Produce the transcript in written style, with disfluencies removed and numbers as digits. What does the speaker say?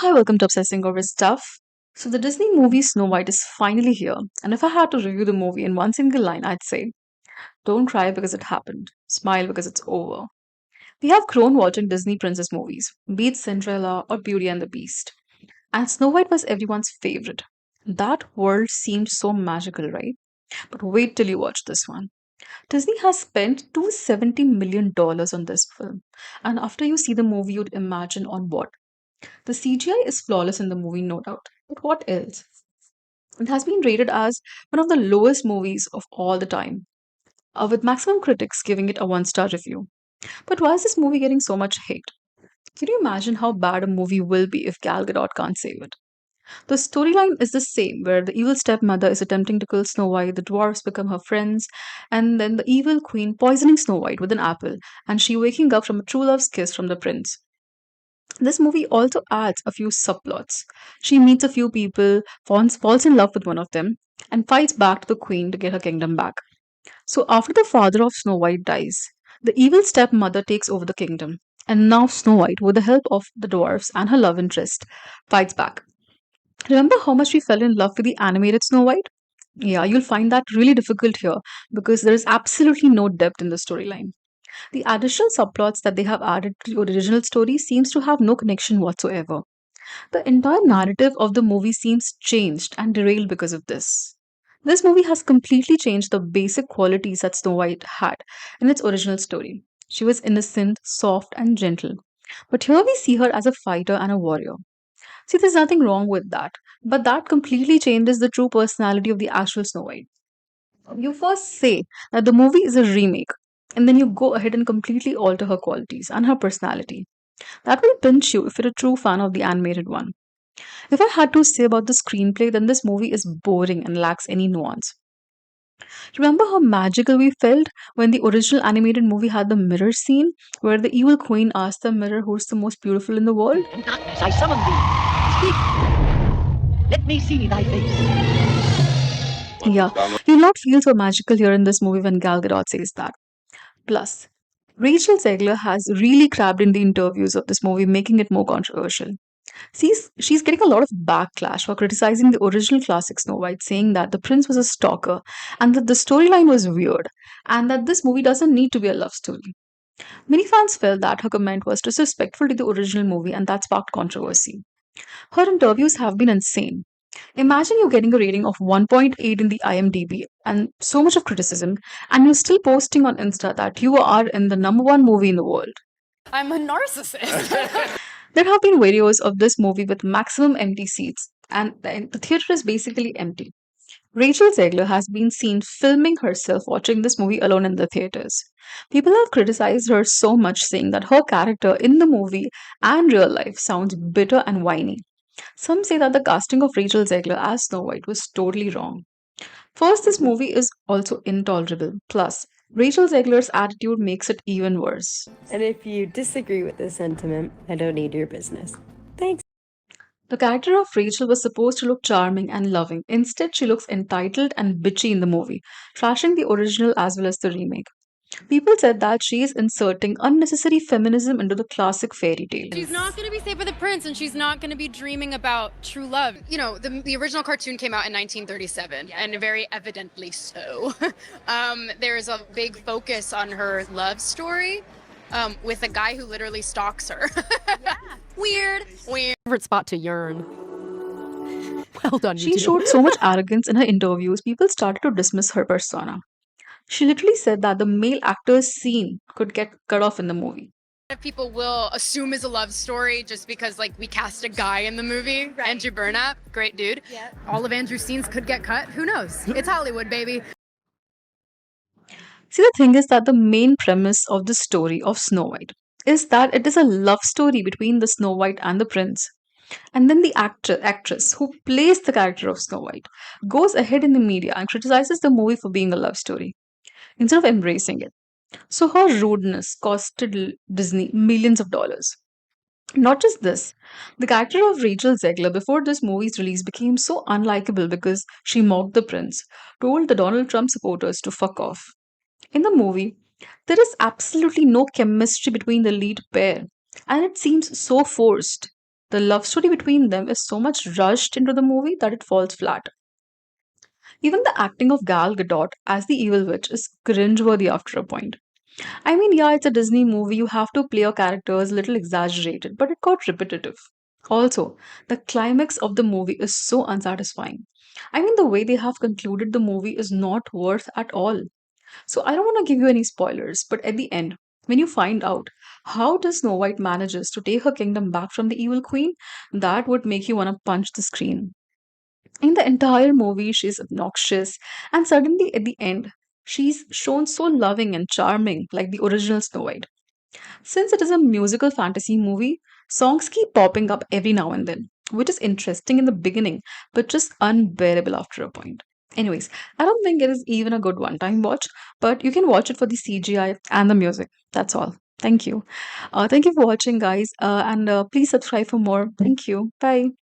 Hi, welcome to Obsessing Over Stuff. So, the Disney movie Snow White is finally here, and if I had to review the movie in one single line, I'd say don't cry because it happened, smile because it's over. We have grown watching Disney princess movies, be it Cinderella or Beauty and the Beast, and Snow White was everyone's favorite. That world seemed so magical, right? But wait till you watch this one. Disney has spent $270 million on this film, and after you see the movie, you'd imagine on what? The CGI is flawless in the movie, no doubt. But what else? It has been rated as one of the lowest movies of all the time, with maximum critics giving it a one-star review. But why is this movie getting so much hate? Can you imagine how bad a movie will be if Gal Gadot can't save it? The storyline is the same, where the evil stepmother is attempting to kill Snow White, the dwarfs become her friends, and then the evil queen poisoning Snow White with an apple, and she waking up from a true love's kiss from the prince. This movie also adds a few subplots. She meets a few people, falls in love with one of them, and fights back to the queen to get her kingdom back. So, after the father of Snow White dies, the evil stepmother takes over the kingdom, and now Snow White, with the help of the dwarfs and her love interest, fights back. Remember how much we fell in love with the animated Snow White? Yeah, you'll find that really difficult here because there is absolutely no depth in the storyline. The additional subplots that they have added to the original story seems to have no connection whatsoever. The entire narrative of the movie seems changed and derailed because of this. This movie has completely changed the basic qualities that Snow White had in its original story. She was innocent, soft, and gentle. But here we see her as a fighter and a warrior. See, there's nothing wrong with that. But that completely changes the true personality of the actual Snow White. You first say that the movie is a remake, and then you go ahead and completely alter her qualities and her personality. That will pinch you if you're a true fan of the animated one. If I had to say about the screenplay, then this movie is boring and lacks any nuance. Remember how magical we felt when the original animated movie had the mirror scene, where the evil queen asked the mirror who's the most beautiful in the world? And darkness, I summon thee. Speak. Let me see thy face. Yeah, you'll not feel so magical here in this movie when Gal Gadot says that. Plus, Rachel Zegler has really crabbed in the interviews of this movie, making it more controversial. She's getting a lot of backlash for criticizing the original classic Snow White, saying that the prince was a stalker and that the storyline was weird and that this movie doesn't need to be a love story. Many fans felt that her comment was disrespectful to the original movie and that sparked controversy. Her interviews have been insane. Imagine you getting a rating of 1.8 in the IMDb and so much of criticism, and you're still posting on Insta that you are in the number one movie in the world. I'm a narcissist. There have been videos of this movie with maximum empty seats, and the theater is basically empty. Rachel Zegler has been seen filming herself watching this movie alone in the theaters. People have criticized her so much, saying that her character in the movie and real life sounds bitter and whiny. Some say that the casting of Rachel Zegler as Snow White was totally wrong. First, this movie is also intolerable. Plus, Rachel Zegler's attitude makes it even worse. And if you disagree with this sentiment, I don't need your business. Thanks. The character of Rachel was supposed to look charming and loving. Instead, she looks entitled and bitchy in the movie, trashing the original as well as the remake. People said that she is inserting unnecessary feminism into the classic fairy tale. She's not going to be saved by the prince, and she's not going to be dreaming about true love. You know, the original cartoon came out in 1937, and very evidently so. There's a big focus on her love story with a guy who literally stalks her. Weird. Favorite spot to yearn. Well done, you She two. showed so much arrogance in her interviews, people started to dismiss her persona. She literally said that the male actor's scene could get cut off in the movie. People will assume is a love story just because, like, we cast a guy in the movie. Right. Andrew Burnap, great dude. Yeah. All of Andrew's scenes could get cut. Who knows? It's Hollywood, baby. See, the thing is that the main premise of the story of Snow White is that it is a love story between the Snow White and the prince. And then the actress who plays the character of Snow White goes ahead in the media and criticizes the movie for being a love story instead of embracing it. So her rudeness costed Disney millions of dollars. Not just this, the character of Rachel Zegler before this movie's release became so unlikable because she mocked the prince, told the Donald Trump supporters to fuck off. In the movie, there is absolutely no chemistry between the lead pair, and it seems so forced. The love story between them is so much rushed into the movie that it falls flat. Even the acting of Gal Gadot as the evil witch is cringeworthy after a point. I mean, yeah, it's a Disney movie, you have to play your characters a little exaggerated, but it got repetitive. Also, the climax of the movie is so unsatisfying. I mean, the way they have concluded the movie is not worth at all. So I don't want to give you any spoilers, but at the end, when you find out how does Snow White manages to take her kingdom back from the evil queen, that would make you want to punch the screen. In the entire movie, she's obnoxious, and suddenly at the end, she's shown so loving and charming like the original Snow White. Since it is a musical fantasy movie, songs keep popping up every now and then, which is interesting in the beginning, but just unbearable after a point. Anyways, I don't think it is even a good one time watch, but you can watch it for the CGI and the music. That's all. Thank you. Thank you for watching, guys, and please subscribe for more. Thank you. Bye.